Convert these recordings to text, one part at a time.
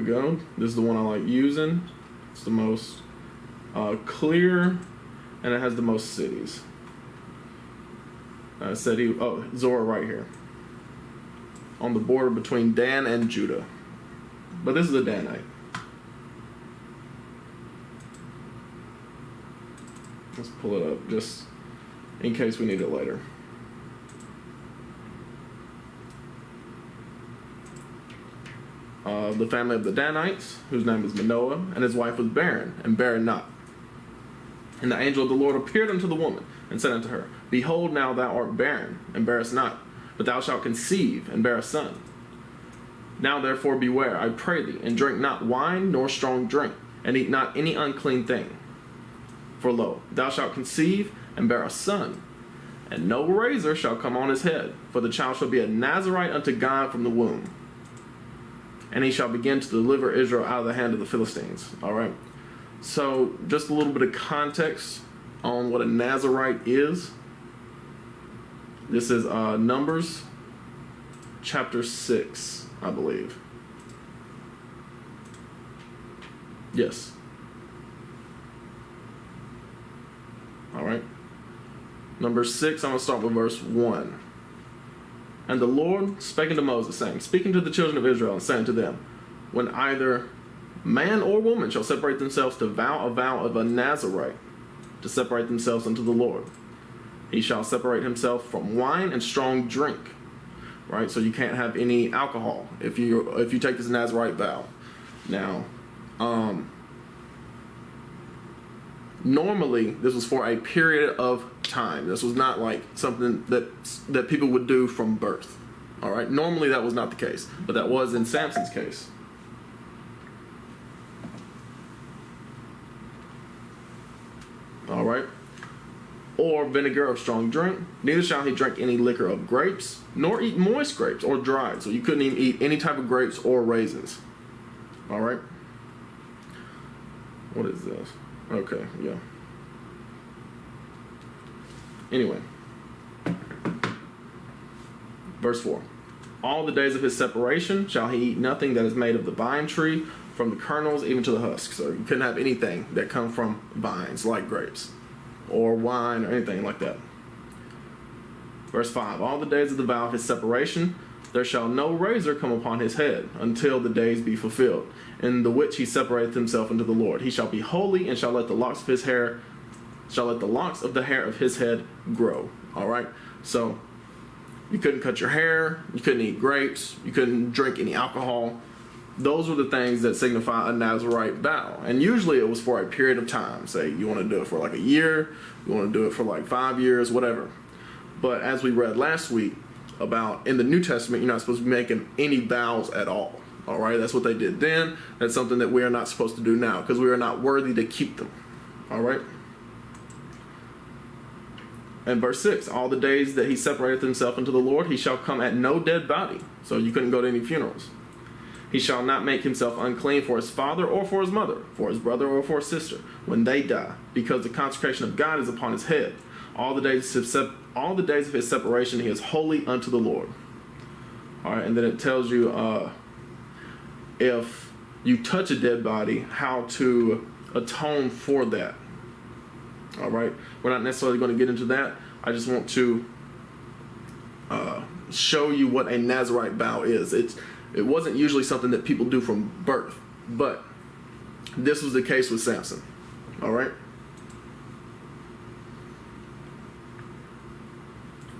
go. This is the one I like using. It's the most clear, and it has the most cities. Zorah right here. On the border between Dan and Judah. But this is a Danite. Let's pull it up just in case we need it later. The family of the Danites, whose name is Manoah, and his wife was barren, and bare not. And the angel of the Lord appeared unto the woman, and said unto her, Behold, now thou art barren, and bearest not, but thou shalt conceive, and bear a son. Now therefore beware, I pray thee, and drink not wine nor strong drink, and eat not any unclean thing. For lo, thou shalt conceive, and bear a son, and no razor shall come on his head, for the child shall be a Nazarite unto God from the womb. And he shall begin to deliver Israel out of the hand of the Philistines. All right. So just a little bit of context on what a Nazarite is. This is Numbers chapter 6, I believe. Yes. All right. Number 6, I'm going to start with verse 1. And the Lord spake unto Moses, saying, Speaking to the children of Israel, and saying to them, When either man or woman shall separate themselves to vow a vow of a Nazarite, to separate themselves unto the Lord, he shall separate himself from wine and strong drink. Right? So you can't have any alcohol if you take this Nazarite vow. Now, normally this was for a period of time. This was not like something that people would do from birth. All right. Normally that was not the case, but that was in Samson's case. All right. Or vinegar of strong drink. Neither shall he drink any liquor of grapes, nor eat moist grapes or dried. So you couldn't even eat any type of grapes or raisins. All right. What is this? Okay, yeah. Anyway. Verse 4. All the days of his separation shall he eat nothing that is made of the vine tree, from the kernels even to the husk. So you couldn't have anything that come from vines, like grapes, or wine, or anything like that. Verse 5. All the days of the vow of his separation, there shall no razor come upon his head, until the days be fulfilled, in the which he separateth himself unto the Lord. He shall be holy, and shall let the locks of the hair of his head grow. All right. So you couldn't cut your hair, you couldn't eat grapes, you couldn't drink any alcohol. Those were the things that signify a Nazarite vow, and usually it was for a period of time. Say you want to do it for like a year, you want to do it for like 5 years, whatever. But as we read last week about in the New Testament, you're not supposed to be making any vows at all. All right, that's what they did then. That's something that we are not supposed to do now, because we are not worthy to keep them. All right. And verse 6, all the days that he separateth himself unto the Lord, he shall come at no dead body. So you couldn't go to any funerals. He shall not make himself unclean for his father or for his mother, for his brother or for his sister, when they die, because the consecration of God is upon his head. All the days of his separation he is holy unto the Lord. All right, and then it tells you if you touch a dead body, how to atone for that. All right, we're not necessarily going to get into that. I just want to show you what a Nazarite vow is. It wasn't usually something that people do from birth, but this was the case with Samson. All right.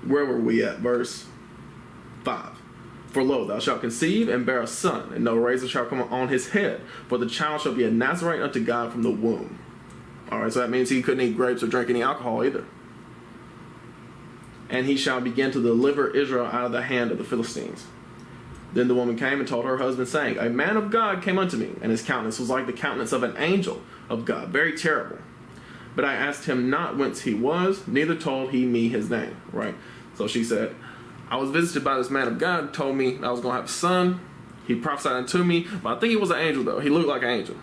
Where were we at? Verse 5. For lo, thou shalt conceive and bear a son, and no razor shall come on his head, for the child shall be a Nazarite unto God from the womb. All right, so that means he couldn't eat grapes or drink any alcohol either. And he shall begin to deliver Israel out of the hand of the Philistines. Then the woman came and told her husband, saying, A man of God came unto me, and his countenance was like the countenance of an angel of God, very terrible. But I asked him not whence he was, neither told he me his name. Right? So she said, I was visited by this man of God, told me I was going to have a son. He prophesied unto me, but I think he was an angel, though. He looked like an angel.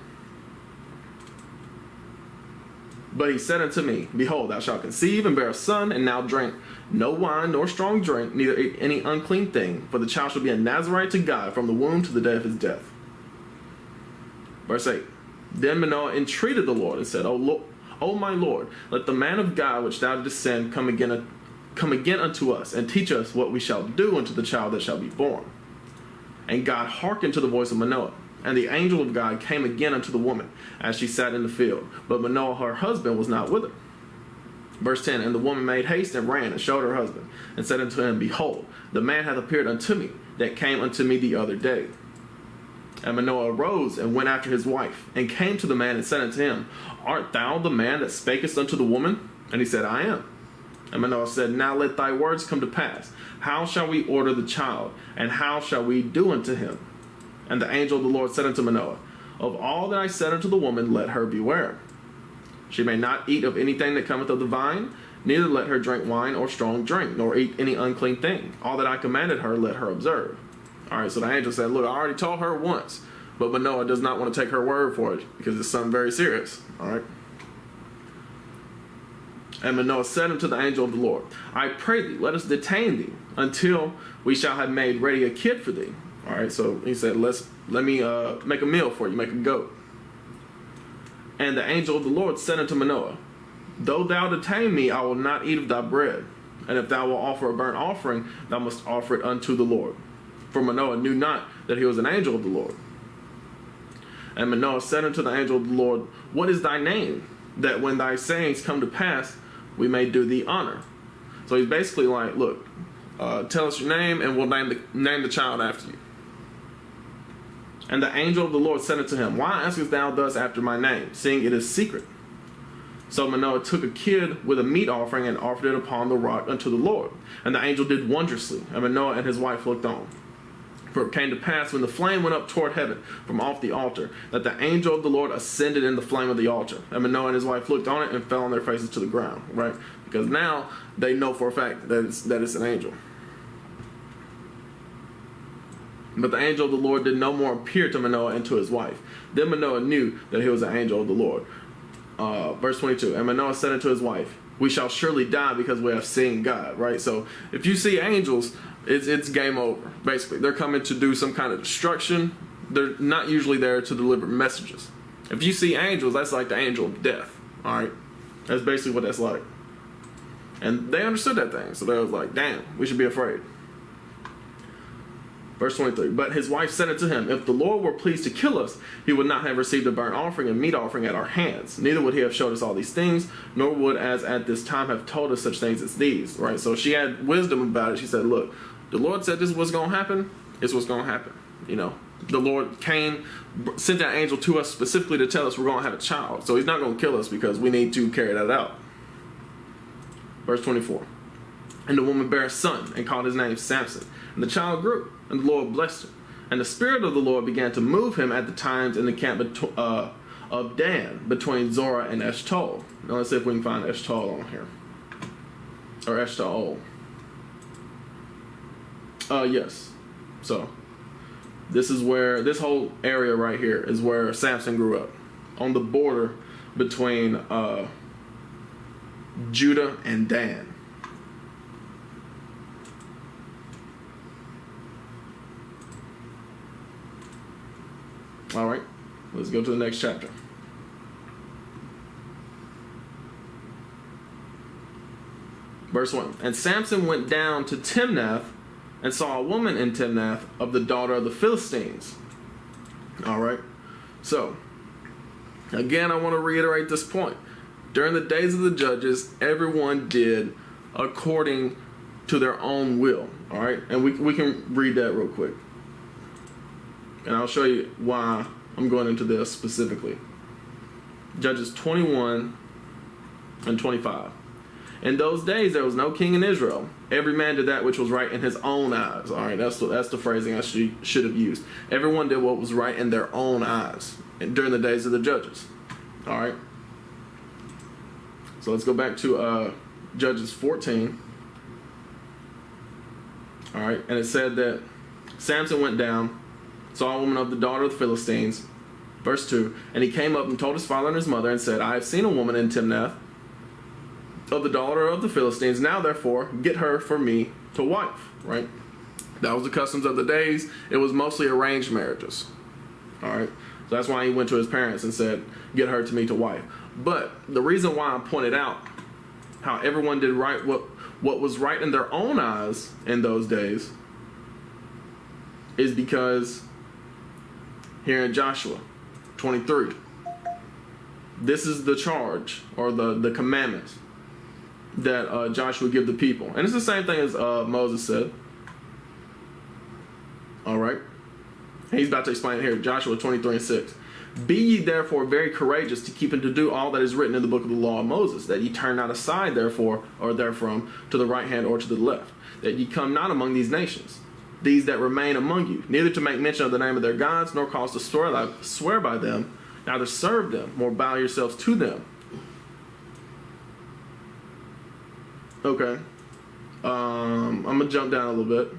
But he said unto me, Behold, thou shalt conceive and bear a son, and now drink no wine nor strong drink, neither eat any unclean thing, for the child shall be a Nazarite to God from the womb to the day of his death. Verse 8. Then Manoah entreated the Lord and said, O my Lord, let the man of God which thou didst send come again unto us, and teach us what we shall do unto the child that shall be born. And God hearkened to the voice of Manoah. And the angel of God came again unto the woman, as she sat in the field. But Manoah her husband was not with her. Verse 10. And the woman made haste and ran, and showed her husband, and said unto him, Behold, the man hath appeared unto me, that came unto me the other day. And Manoah arose and went after his wife, and came to the man and said unto him, Art thou the man that spakest unto the woman? And he said, I am. And Manoah said, Now let thy words come to pass. How shall we order the child, and how shall we do unto him? And the angel of the Lord said unto Manoah, Of all that I said unto the woman, let her beware. She may not eat of anything that cometh of the vine, neither let her drink wine or strong drink, nor eat any unclean thing. All that I commanded her, let her observe. All right, so the angel said, Look, I already told her once, but Manoah does not want to take her word for it, because it's something very serious. All right. And Manoah said unto the angel of the Lord, I pray thee, let us detain thee until we shall have made ready a kid for thee. All right, so he said, let me make a meal for you, make a goat. And the angel of the Lord said unto Manoah, Though thou detain me, I will not eat of thy bread. And if thou wilt offer a burnt offering, thou must offer it unto the Lord. For Manoah knew not that he was an angel of the Lord. And Manoah said unto the angel of the Lord, What is thy name, that when thy sayings come to pass, we may do thee honor? So he's basically like, look, tell us your name, and we'll name the child after you. And the angel of the Lord said unto him, Why askest thou thus after my name, seeing it is secret? So Manoah took a kid with a meat offering and offered it upon the rock unto the Lord. And the angel did wondrously, and Manoah and his wife looked on. For it came to pass, when the flame went up toward heaven from off the altar, that the angel of the Lord ascended in the flame of the altar. And Manoah and his wife looked on it and fell on their faces to the ground. Right? Because now they know for a fact that it's an angel. But the angel of the Lord did no more appear to Manoah and to his wife. Then Manoah knew that he was an angel of the Lord. Verse 22. And Manoah said unto his wife, We shall surely die because we have seen God. Right? So if you see angels, it's game over. Basically, they're coming to do some kind of destruction. They're not usually there to deliver messages. If you see angels, that's like the angel of death. All right? That's basically what that's like. And they understood that thing. So they was like, damn, we should be afraid. Verse 23, But his wife said unto him, If the Lord were pleased to kill us, he would not have received a burnt offering and meat offering at our hands. Neither would he have showed us all these things, nor would as at this time have told us such things as these. Right? So she had wisdom about it. She said, look, the Lord said this is what's going to happen. It's what's going to happen. You know, the Lord came, sent that angel to us specifically to tell us we're going to have a child. So he's not going to kill us because we need to carry that out. Verse 24, And the woman bare a son and called his name Samson. And the child grew, and the Lord blessed him. And the Spirit of the Lord began to move him at the times in the camp of Dan, between Zorah and Eshtaol. Now let's see if we can find Eshtaol on here. Or Eshtaol. Yes. So, this is where, this whole area right here is where Samson grew up. On the border between Judah and Dan. All right, let's go to the next chapter. Verse 1. And Samson went down to Timnath and saw a woman in Timnath of the daughter of the Philistines. All right. So, again, I want to reiterate this point. During the days of the judges, everyone did according to their own will. All right. And we can read that real quick. And I'll show you why I'm going into this specifically. Judges 21 and 25. In those days there was no king in Israel. Every man did that which was right in his own eyes. All right, that's the phrasing I should have used. Everyone did what was right in their own eyes during the days of the judges. All right. So let's go back to Judges 14. All right, and it said that Samson went down, saw a woman of the daughter of the Philistines. Verse 2, and he came up and told his father and his mother and said, I have seen a woman in Timnath of the daughter of the Philistines. Now therefore get her for me to wife. Right? That was the customs of the days. It was mostly arranged marriages. All right. So that's why he went to his parents and said, get her to me to wife. But the reason why I pointed out how everyone did right, what was right in their own eyes in those days, is because here in Joshua 23, this is the charge or the commandments that Joshua give the people. And it's the same thing as Moses said. All right. And he's about to explain it here, Joshua 23:6. Be ye therefore very courageous to keep and to do all that is written in the book of the law of Moses, that ye turn not aside therefore or therefrom to the right hand or to the left, that ye come not among these nations, these that remain among you, neither to make mention of the name of their gods, nor cause to swear by them, neither serve them, nor bow yourselves to them. Okay. I'm going to jump down a little bit.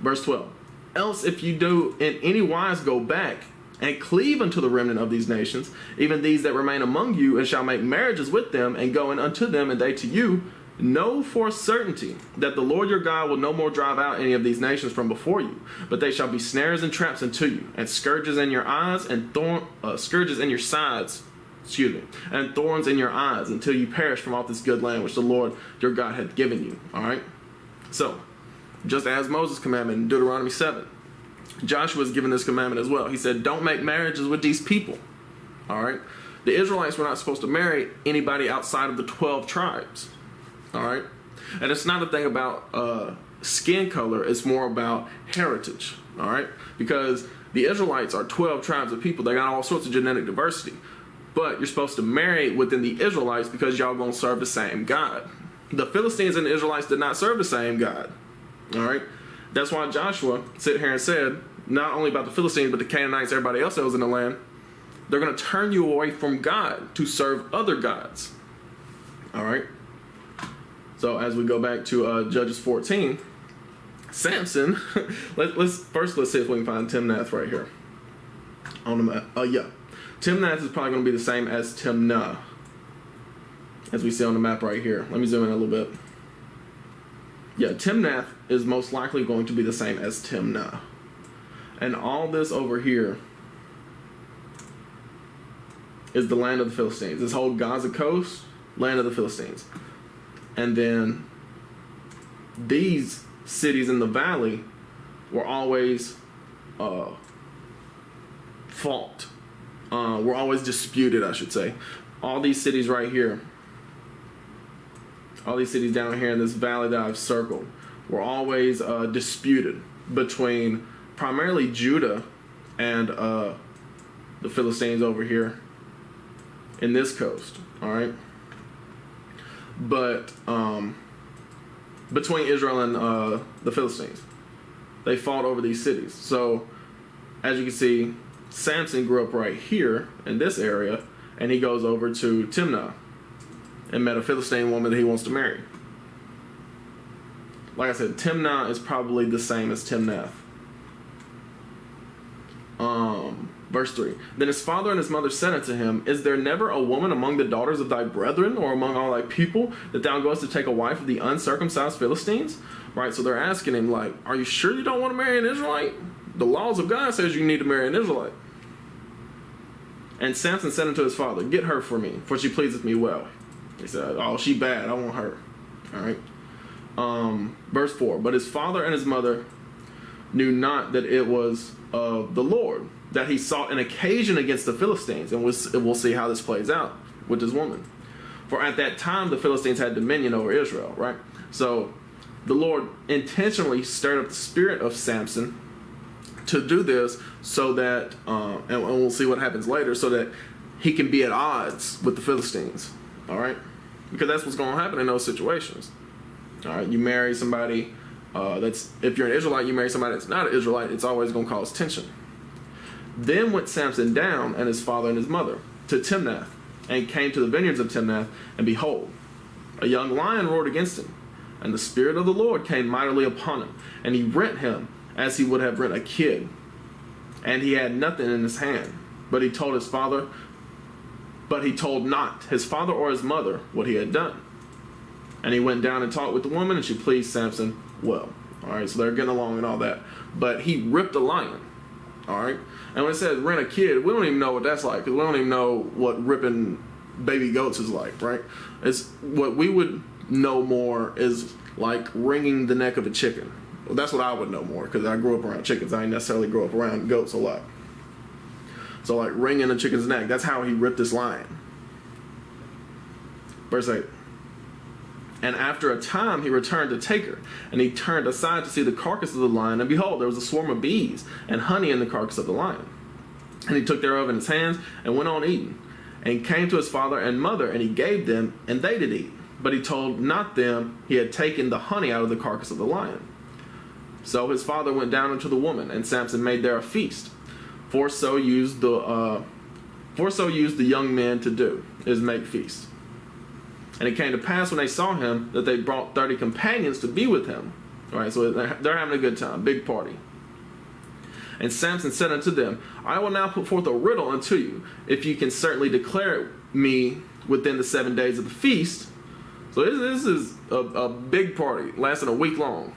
Verse 12. Else if you do in any wise go back and cleave unto the remnant of these nations, even these that remain among you, and shall make marriages with them, and go in unto them, and they to you, know for certainty that the Lord your God will no more drive out any of these nations from before you, but they shall be snares and traps unto you, and scourges in your eyes, and scourges in your sides, and thorns in your eyes, until you perish from off this good land which the Lord your God hath given you. All right. So, just as Moses' commandment in Deuteronomy 7, Joshua was given this commandment as well. He said, don't make marriages with these people. All right. The Israelites were not supposed to marry anybody outside of the 12 tribes. All right. And it's not a thing about skin color. It's more about heritage. All right. Because the Israelites are 12 tribes of people. They got all sorts of genetic diversity. But you're supposed to marry within the Israelites because y'all going to serve the same God. The Philistines and the Israelites did not serve the same God. All right. That's why Joshua sit here and said, not only about the Philistines, but the Canaanites, everybody else that was in the land, they're going to turn you away from God to serve other gods. All right. So as we go back to Judges 14, Samson, let's see if we can find Timnath right here on the map. Yeah. Timnath is probably going to be the same as Timnah, as we see on the map right here. Let me zoom in a little bit. Yeah, Timnath is most likely going to be the same as Timnah. And all this over here is the land of the Philistines. This whole Gaza coast, land of the Philistines. And then these cities in the valley were always fought. Were always disputed, I should say. All these cities right here, all these cities down here in this valley that I've circled, were always disputed between primarily Judah and the Philistines over here in this coast. All right. But between Israel and the Philistines, they fought over these cities. So as you can see, Samson grew up right here in this area, and he goes over to Timnah and met a Philistine woman that he wants to marry. Like I said, Timnah is probably the same as Timnath. Verse 3. Then his father and his mother said unto him, Is there never a woman among the daughters of thy brethren, or among all thy people, that thou goest to take a wife of the uncircumcised Philistines? Right, so they're asking him, like, are you sure you don't want to marry an Israelite? The laws of God says you need to marry an Israelite. And Samson said unto his father, Get her for me, for she pleaseth me well. He said, oh, she bad, I want her. All right. Verse 4. But his father and his mother knew not that it was of the Lord, that he sought an occasion against the Philistines. And we'll see how this plays out with this woman. For at that time, the Philistines had dominion over Israel, right? So the Lord intentionally stirred up the spirit of Samson to do this so that, and we'll see what happens later, so that he can be at odds with the Philistines. All right? Because that's what's going to happen in those situations. All right? You marry somebody if you're an Israelite, you marry somebody that's not an Israelite, it's always going to cause tension. Then went Samson down, and his father and his mother, to Timnath, and came to the vineyards of Timnath, and behold, a young lion roared against him, and the Spirit of the Lord came mightily upon him, and he rent him as he would have rent a kid. And he had nothing in his hand, but he told not his father or his mother what he had done. And he went down and talked with the woman, and she pleased Samson well. All right, so they're getting along and all that. But he ripped the lion All right. And when it says rent a kid, we don't even know what that's like, because we don't even know what ripping baby goats is like, right? It's what we would know more is like wringing the neck of a chicken. Well, that's what I would know more, because I grew up around chickens. I didn't necessarily grow up around goats a lot. So like wringing a chicken's neck, that's how he ripped this lion. Verse 8. And after a time he returned to take her, and he turned aside to see the carcass of the lion, and behold, there was a swarm of bees and honey in the carcass of the lion. And he took thereof in his hands, and went on eating, and came to his father and mother, and he gave them, and they did eat. But he told not them he had taken the honey out of the carcass of the lion. So his father went down unto the woman, and Samson made there a feast. For so used the young men to do, is make feasts. And it came to pass when they saw him that they brought 30 companions to be with him. All right, so they're having a good time, big party. And Samson said unto them, I will now put forth a riddle unto you, if you can certainly declare me within the 7 days of the feast. So this is a big party, lasting a week long.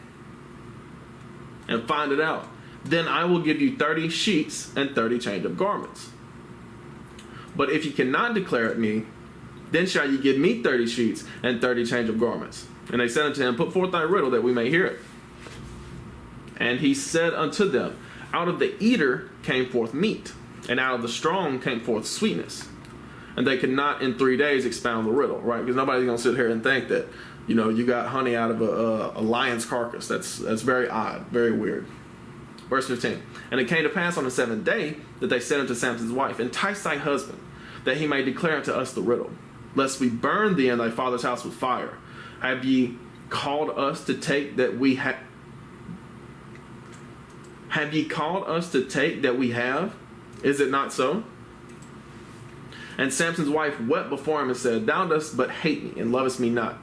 And find it out. Then I will give you 30 sheets and 30 change of garments. But if you cannot declare it me, then shall you give me 30 sheets and 30 change of garments. And they said unto him, Put forth thy riddle, that we may hear it. And he said unto them, Out of the eater came forth meat, and out of the strong came forth sweetness. And they could not in 3 days expound the riddle, right? Because nobody's going to sit here and think that, you got honey out of a lion's carcass. That's very odd, very weird. Verse 15. And it came to pass on the 7th day that they said unto Samson's wife, Entice thy husband, that he may declare unto us the riddle, lest we burn thee and thy father's house with fire. Have ye called us to take that we have? Have ye called us to take that we have? Is it not so? And Samson's wife wept before him and said, Thou dost but hate me, and lovest me not.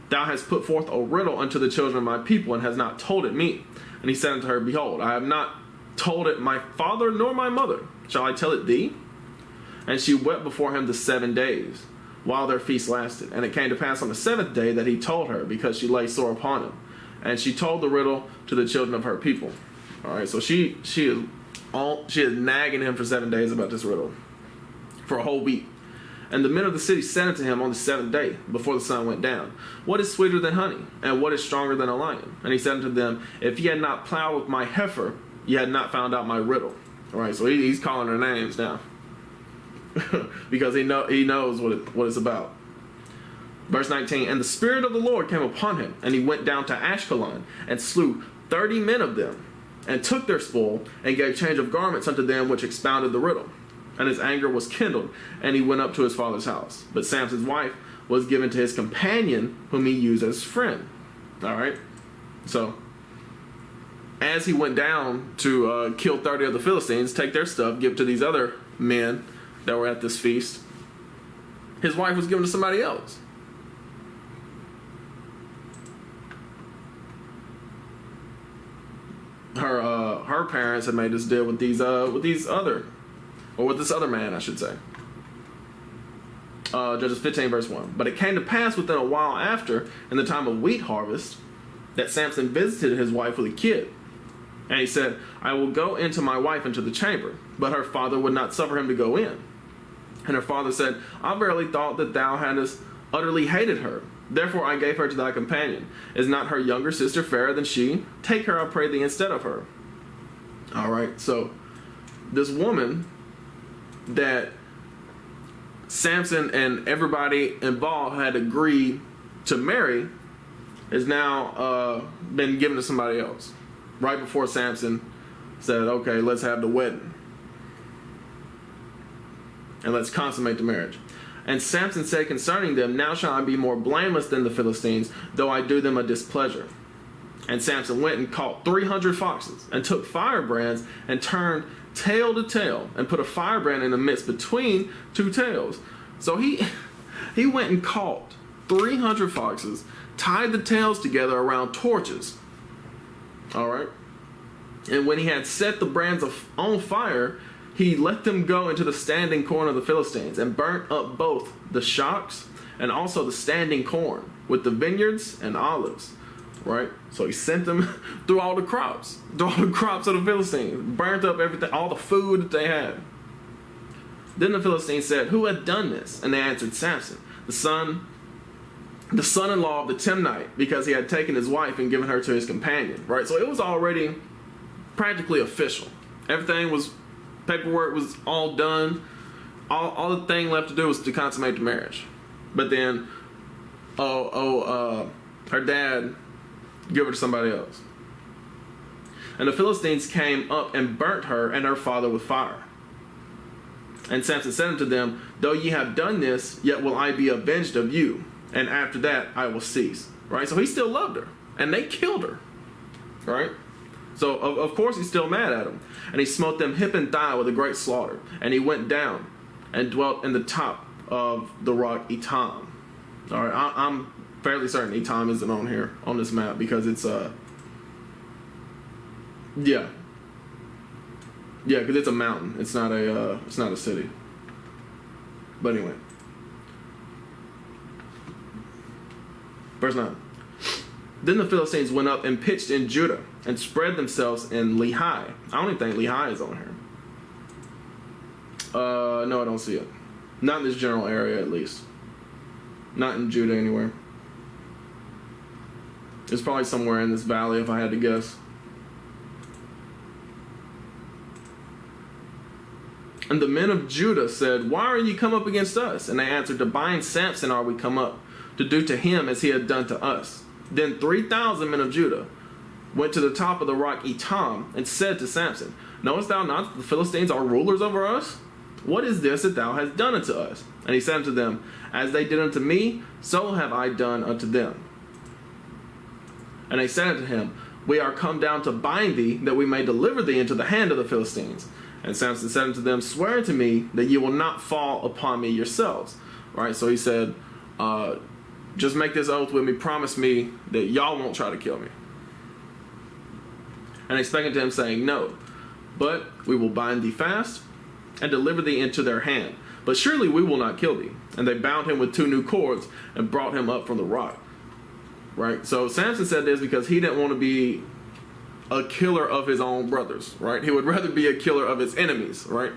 Thou hast put forth a riddle unto the children of my people, and hast not told it me. And he said unto her, Behold, I have not told it my father nor my mother. Shall I tell it thee? And she wept before him the 7 days, while their feast lasted. And it came to pass on the 7th day that he told her, because she lay sore upon him. And she told the riddle to the children of her people. All right, so she is nagging him for 7 days about this riddle, for a whole week. And the men of the city said unto him on the 7th day, before the sun went down, What is sweeter than honey, and what is stronger than a lion? And he said unto them, If ye had not plowed with my heifer, ye had not found out my riddle. All right, so he's calling her names now. Because he knows what it's about. Verse 19, And the Spirit of the Lord came upon him, and he went down to Ashkelon, and slew 30 men of them, and took their spoil, and gave change of garments unto them which expounded the riddle. And his anger was kindled, and he went up to his father's house. But Samson's wife was given to his companion, whom he used as friend. All right? So, as he went down to kill 30 of the Philistines, take their stuff, give it to these other men that were at this feast, his wife was given to somebody else. Her parents had made this deal with this other man, I should say. Judges 15 verse 1. But it came to pass within a while after, in the time of wheat harvest, that Samson visited his wife with a kid. And he said, I will go into my wife into the chamber. But her father would not suffer him to go in. And her father said, I verily thought that thou hadst utterly hated her. Therefore I gave her to thy companion. Is not her younger sister fairer than she? Take her, I pray thee, instead of her. All right, so this woman that Samson and everybody involved had agreed to marry is now been given to somebody else. Right before Samson said, okay, let's have the wedding. And let's consummate the marriage. And Samson said concerning them, Now shall I be more blameless than the Philistines, though I do them a displeasure. And Samson went and caught 300 foxes, and took firebrands, and turned tail to tail, and put a firebrand in the midst between two tails. So he went and caught 300 foxes, tied the tails together around torches. All right. And when he had set the brands on fire, he let them go into the standing corn of the Philistines, and burnt up both the shocks and also the standing corn with the vineyards and olives. right? So he sent them through all the crops of the Philistines, burnt up everything, all the food that they had. Then the Philistines said, "Who had done this?" And they answered, "Samson, the son-in-law of the Timnite, because he had taken his wife and given her to his companion." Right? So it was already practically official. Paperwork was all done. All the thing left to do was to consummate the marriage. But then, her dad gave her to somebody else. And the Philistines came up and burnt her and her father with fire. And Samson said unto them, "Though ye have done this, yet will I be avenged of you, and after that I will cease." Right? So he still loved her, and they killed her. Right? So of course he's still mad at them. And he smote them hip and thigh with a great slaughter. And he went down and dwelt in the top of the rock Etam. All right, I'm fairly certain Etam isn't on here on this map because it's because it's a mountain. It's not a city. But anyway, verse 9. Then the Philistines went up and pitched in Judah and spread themselves in Lehi. I don't even think Lehi is on here. No, I don't see it. Not in this general area, at least. Not in Judah anywhere. It's probably somewhere in this valley, if I had to guess. And the men of Judah said, "Why are ye come up against us?" And they answered, "To bind Samson are we come up, to do to him as he had done to us." Then 3,000 men of Judah went to the top of the rock Etam and said to Samson, "Knowest thou not that the Philistines are rulers over us? What is this that thou hast done unto us?" And he said unto them, "As they did unto me, so have I done unto them." And they said unto him, "We are come down to bind thee, that we may deliver thee into the hand of the Philistines." And Samson said unto them, "Swear to me that ye will not fall upon me yourselves." Right? So he said, just make this oath with me, promise me that y'all won't try to kill me. And they spake unto him, saying, "No, but we will bind thee fast and deliver thee into their hand. But surely we will not kill thee." And they bound him with 2 new cords and brought him up from the rock. Right? So Samson said this because he didn't want to be a killer of his own brothers. Right? He would rather be a killer of his enemies. Right?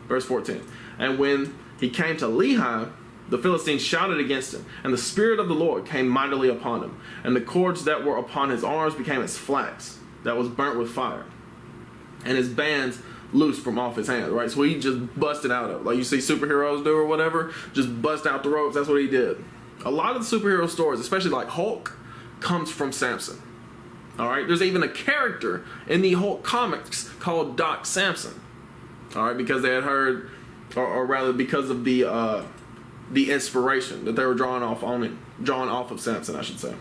Verse 14. And when he came to Lehi, the Philistines shouted against him, and the Spirit of the Lord came mightily upon him. And the cords that were upon his arms became as flax that was burnt with fire. And his bands loosed from off his hands, right? So he just busted out of it. Like you see superheroes do or whatever, just bust out the ropes. That's what he did. A lot of the superhero stories, especially like Hulk, comes from Samson. All right? There's even a character in the Hulk comics called Doc Samson. All right? Because they had heard, or rather because of the inspiration that they were drawing off of Samson, I should say.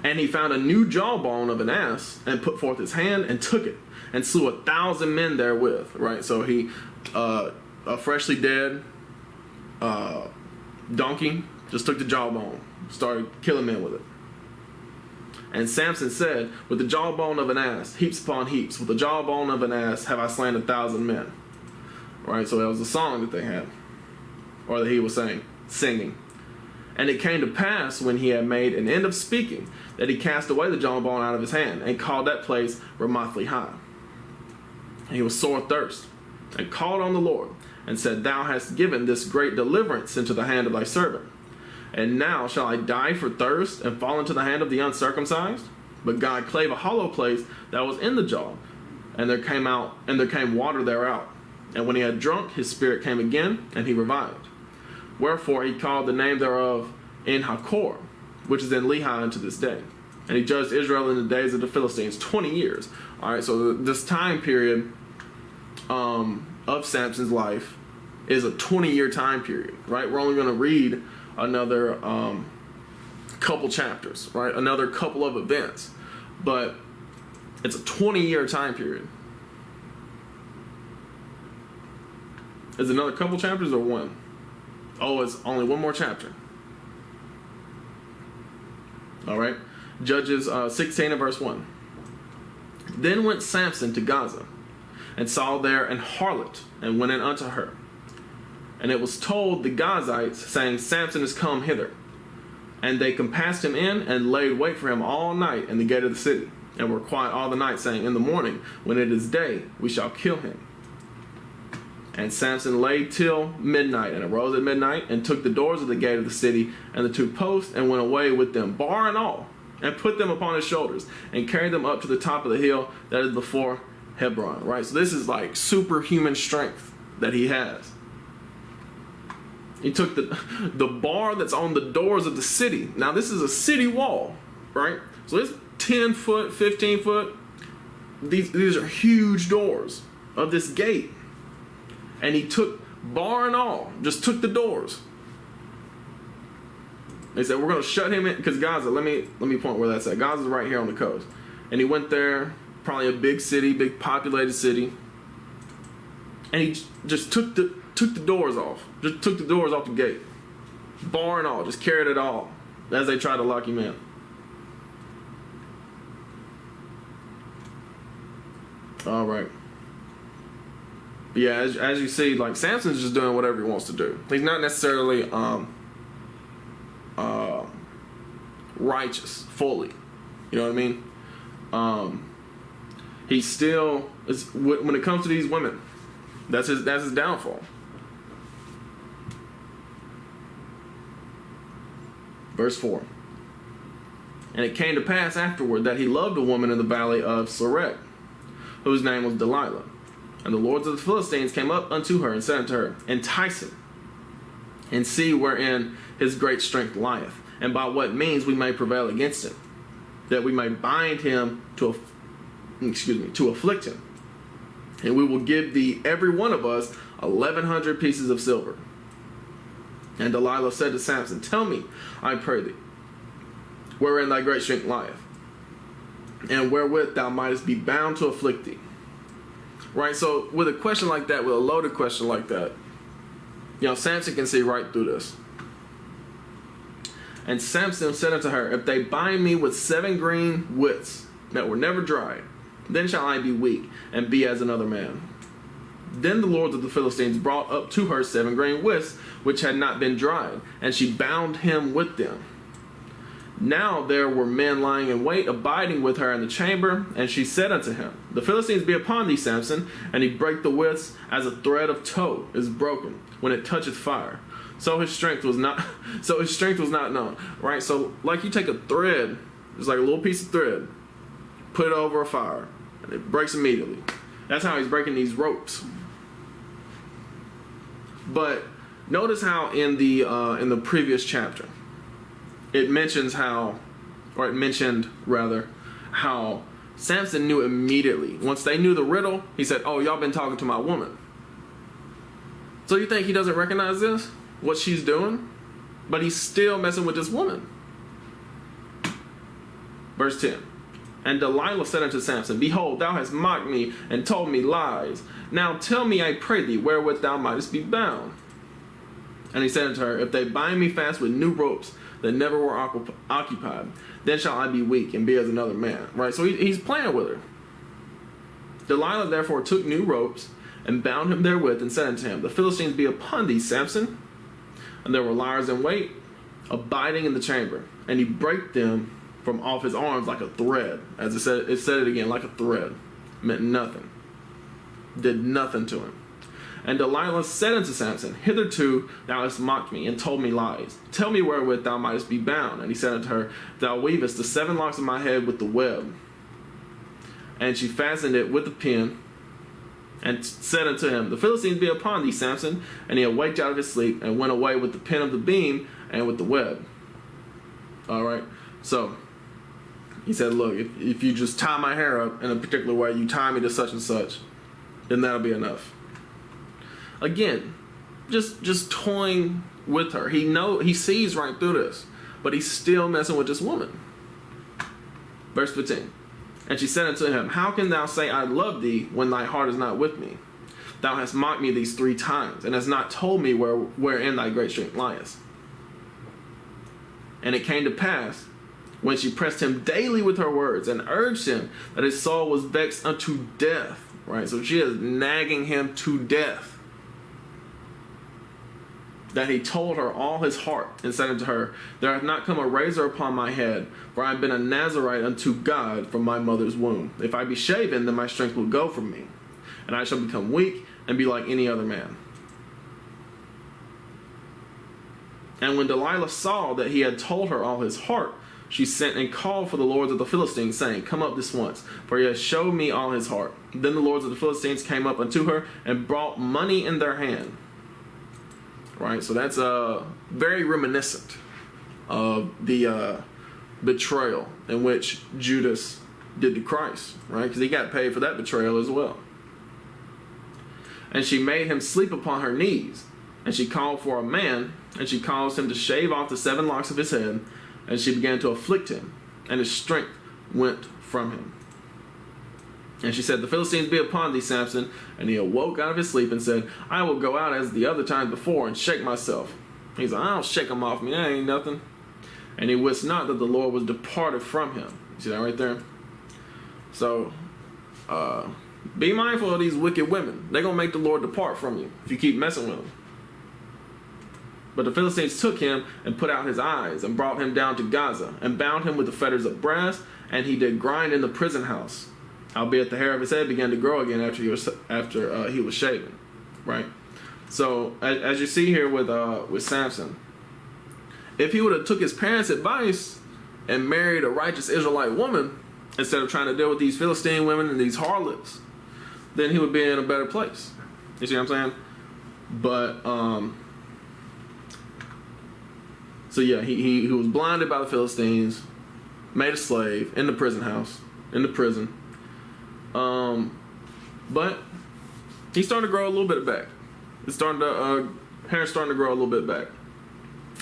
And he found a new jawbone of an ass and put forth his hand and took it and slew 1,000 men therewith. Right, so he a freshly dead donkey just took the jawbone, started killing men with it. And Samson said, "With the jawbone of an ass, heaps upon heaps, with the jawbone of an ass have I slain 1,000 men." Right, so that was a song that they had, or that he was singing. And it came to pass, when he had made an end of speaking, that he cast away the jawbone out of his hand, and called that place Ramoth Lehi. And he was sore athirst, and called on the Lord, and said, "Thou hast given this great deliverance into the hand of thy servant. And now shall I die for thirst, and fall into the hand of the uncircumcised?" But God clave a hollow place that was in the jaw, and there came water thereout. And when he had drunk, his spirit came again, and he revived. Wherefore he called the name thereof En-Hakkore, which is in Lehi unto this day. And he judged Israel in the days of the Philistines 20 years. All right, so this time period of Samson's life is a 20-year time period. Right, we're only going to read another couple chapters. Right, another couple of events, but it's a 20-year time period. Is it another couple chapters or one? Oh, it's only one more chapter. All right. Judges 16 and verse 1. Then went Samson to Gaza, and saw there an harlot, and went in unto her. And it was told the Gazites, saying, Samson is come hither. And they compassed him in and laid wait for him all night in the gate of the city, and were quiet all the night, saying, in the morning, when it is day, we shall kill him. And Samson lay till midnight, and arose at midnight, and took the doors of the gate of the city, and the 2 posts, and went away with them, bar and all, and put them upon his shoulders, and carried them up to the top of the hill that is before Hebron. Right? So this is like superhuman strength that he has. He took the bar that's on the doors of the city. Now this is a city wall, right? So it's 10 foot, 15 foot. These are huge doors of this gate. And he took bar and all, just took the doors. They said, we're going to shut him in, because Gaza, let me point where that's at. Gaza's right here on the coast. And he went there, probably a big city, big populated city. And he just took the doors off. Just took the doors off the gate. Bar and all, just carried it all as they tried to lock him in. All right. But yeah, as you see, like, Samson's just doing whatever he wants to do. He's not necessarily righteous fully. You know what I mean? He still is, when it comes to these women, that's his downfall. Verse 4. And it came to pass afterward that he loved a woman in the valley of Sorek, whose name was Delilah. And the lords of the Philistines came up unto her and said unto her, entice him, and see wherein his great strength lieth, and by what means we may prevail against him, that we may bind him to afflict him. And we will give thee every one of us 1,100 pieces of silver. And Delilah said to Samson, tell me, I pray thee, wherein thy great strength lieth, and wherewith thou mightest be bound to afflict thee. Right, so with a question like that, with a loaded question like that, you know, Samson can see right through this. And Samson said unto her, if they bind me with 7 green withs that were never dried, then shall I be weak and be as another man. Then the lords of the Philistines brought up to her 7 green withs which had not been dried, and she bound him with them. Now there were men lying in wait, abiding with her in the chamber, and she said unto him, the Philistines be upon thee, Samson. And he brake the withs as a thread of tow is broken when it toucheth fire. So his strength was not known. Right? So like you take a thread, it's like a little piece of thread, put it over a fire, and it breaks immediately. That's how he's breaking these ropes. But notice how in the previous chapter, it mentioned how Samson knew immediately. Once they knew the riddle, he said, oh, y'all been talking to my woman. So you think he doesn't recognize this? What she's doing? But he's still messing with this woman. Verse 10. And Delilah said unto Samson, behold, thou hast mocked me and told me lies. Now tell me, I pray thee, wherewith thou mightest be bound. And he said unto her, if they bind me fast with new ropes that never were occupied, then shall I be weak and be as another man. Right? So he's playing with her. Delilah therefore took new ropes and bound him therewith, and said unto him, the Philistines be upon thee, Samson. And there were liars in wait, abiding in the chamber. And he brake them from off his arms like a thread. As it said it again, like a thread. Meant nothing. Did nothing to him. And Delilah said unto Samson, hitherto thou hast mocked me and told me lies. Tell me wherewith thou mightest be bound. And he said unto her, thou weavest the 7 locks of my head with the web. And she fastened it with a pin, and said unto him, the Philistines be upon thee, Samson. And he awaked out of his sleep, and went away with the pin of the beam and with the web. Alright, so he said, look, if you just tie my hair up in a particular way, you tie me to such and such, then that'll be enough. Again, just toying with her. He sees right through this, but he's still messing with this woman. Verse 15. And she said unto him, how can thou say I love thee when thy heart is not with me? Thou hast mocked me these 3 times, and hast not told me wherein thy great strength lieth. And it came to pass, when she pressed him daily with her words, and urged him, that his soul was vexed unto death. Right? So she is nagging him to death. that he told her all his heart, and said unto her, There hath not come a razor upon my head, for I have been a Nazarite unto God from my mother's womb. If I be shaven, then my strength will go from me, and I shall become weak and be like any other man. And when Delilah saw that he had told her all his heart, she sent and called for the lords of the Philistines, saying, Come up this once, for he has showed me all his heart. Then the lords of the Philistines came up unto her, and brought money in their hand. Right, so that's very reminiscent of the betrayal in which Judas did to Christ, right? Because he got paid for that betrayal as well. And she made him sleep upon her knees, and she called for a man, and she caused him to shave off the 7 locks of his head, and she began to afflict him, and his strength went from him. And she said, The Philistines be upon thee, Samson. And he awoke out of his sleep and said, I will go out as the other times before and shake myself. He's like, I don't shake them off me, that ain't nothing. And he wist not that the Lord was departed from him. You see that right there? So, be mindful of these wicked women. They're going to make the Lord depart from you if you keep messing with them. But the Philistines took him and put out his eyes and brought him down to Gaza and bound him with the fetters of brass, and he did grind in the prison house. Albeit the hair of his head began to grow again after he was shaven, right? So as you see here with Samson, if he would have took his parents' advice and married a righteous Israelite woman instead of trying to deal with these Philistine women and these harlots, then he would be in a better place. You see what I'm saying? But so yeah, he was blinded by the Philistines, made a slave in the prison house, in the prison. But he's starting to grow a little bit back. It's starting to hair's starting to grow a little bit back.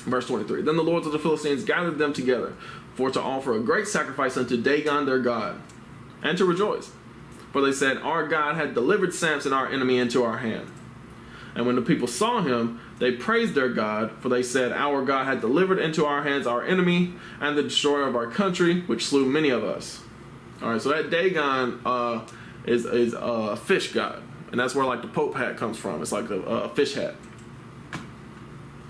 Verse 23. Then the lords of the Philistines gathered them together for to offer a great sacrifice unto Dagon their god, and to rejoice. For they said, Our God had delivered Samson our enemy into our hand. And when the people saw him, they praised their God, for they said, Our God had delivered into our hands our enemy, and the destroyer of our country, which slew many of us. Alright, so that Dagon is a fish god. And that's where like the Pope hat comes from. It's like a fish hat.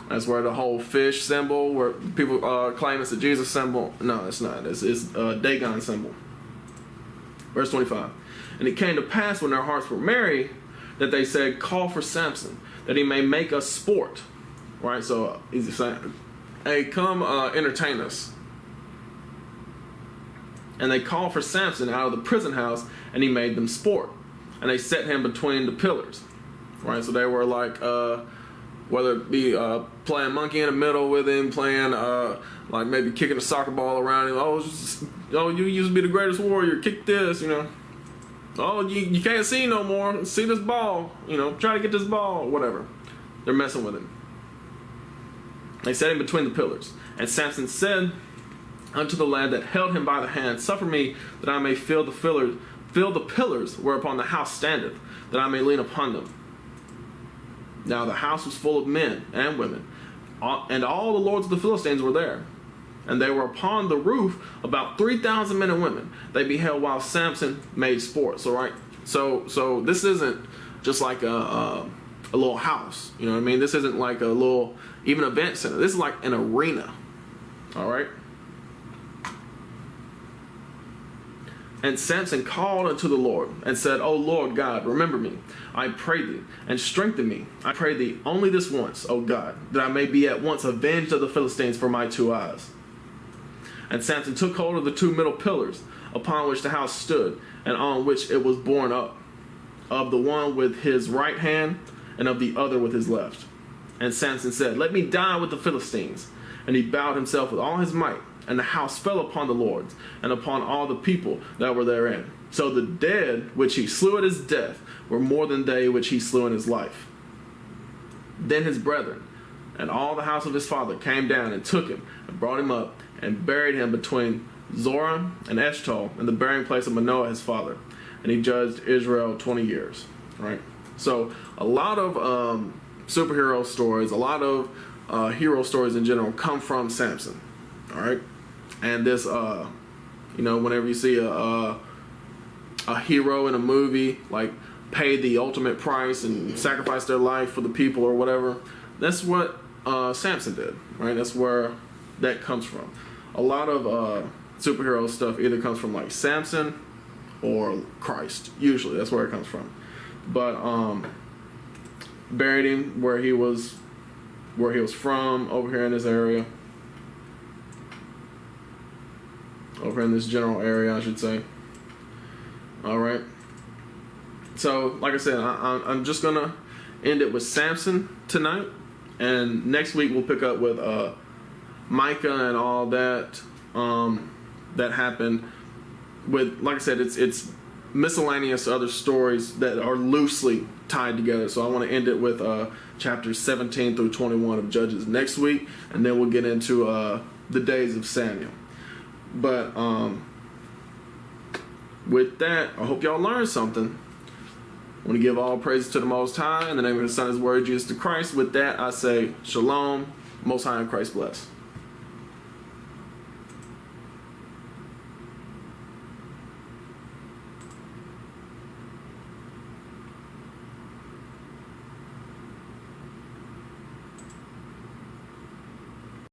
That's where the whole fish symbol, where people claim it's a Jesus symbol. No, it's not. It's a Dagon symbol. Verse 25. And it came to pass when their hearts were merry, that they said, Call for Samson, that he may make us sport. Right, so he's saying, Hey, come entertain us. And they called for Samson out of the prison house, and he made them sport. And they set him between the pillars. Right, so they were like, whether it be playing monkey in the middle with him, playing like maybe kicking a soccer ball around him. Oh, you used to be the greatest warrior. Kick this, you know. Oh, you can't see no more. See this ball, you know. Try to get this ball, whatever. They're messing with him. They set him between the pillars. And Samson said unto the lad that held him by the hand, Suffer me that I may feel the pillars whereupon the house standeth, that I may lean upon them. Now the house was full of men and women, and all the lords of the Philistines were there. And they were upon the roof, about 3,000 men and women. They beheld while Samson made sport. So this isn't just like a little house. You know what I mean? This isn't like a little even event center. This is like an arena. All right. And Samson called unto the Lord and said, O Lord God, remember me, I pray thee, and strengthen me. I pray thee only this once, O God, that I may be at once avenged of the Philistines for my 2 eyes. And Samson took hold of the 2 middle pillars upon which the house stood, and on which it was borne up, of the one with his right hand, and of the other with his left. And Samson said, Let me die with the Philistines. And he bowed himself with all his might. And the house fell upon the lords, and upon all the people that were therein. So the dead which he slew at his death were more than they which he slew in his life. Then his brethren and all the house of his father came down and took him, and brought him up, and buried him between Zorah and Eshtaol, in the burying place of Manoah his father. And he judged Israel 20 years. Right? So a lot of superhero stories, a lot of hero stories in general come from Samson. All right? And this, whenever you see a hero in a movie, like pay the ultimate price and sacrifice their life for the people or whatever, that's what Samson did, right? That's where that comes from. A lot of superhero stuff either comes from like Samson or Christ. Usually, that's where it comes from. But buried him where he was from, over here in this area, over in this general area, I should say. All right. So, like I said, I'm just gonna end it with Samson tonight, and next week we'll pick up with Micah and all that that happened. With, like I said, it's miscellaneous other stories that are loosely tied together. So I want to end it with chapters 17 through 21 of Judges next week, and then we'll get into the days of Samuel. But with that, I hope y'all learned something. I want to give all praises to the Most High in the name of His Son, His Word, Jesus the Christ. With that, I say Shalom, Most High and Christ bless.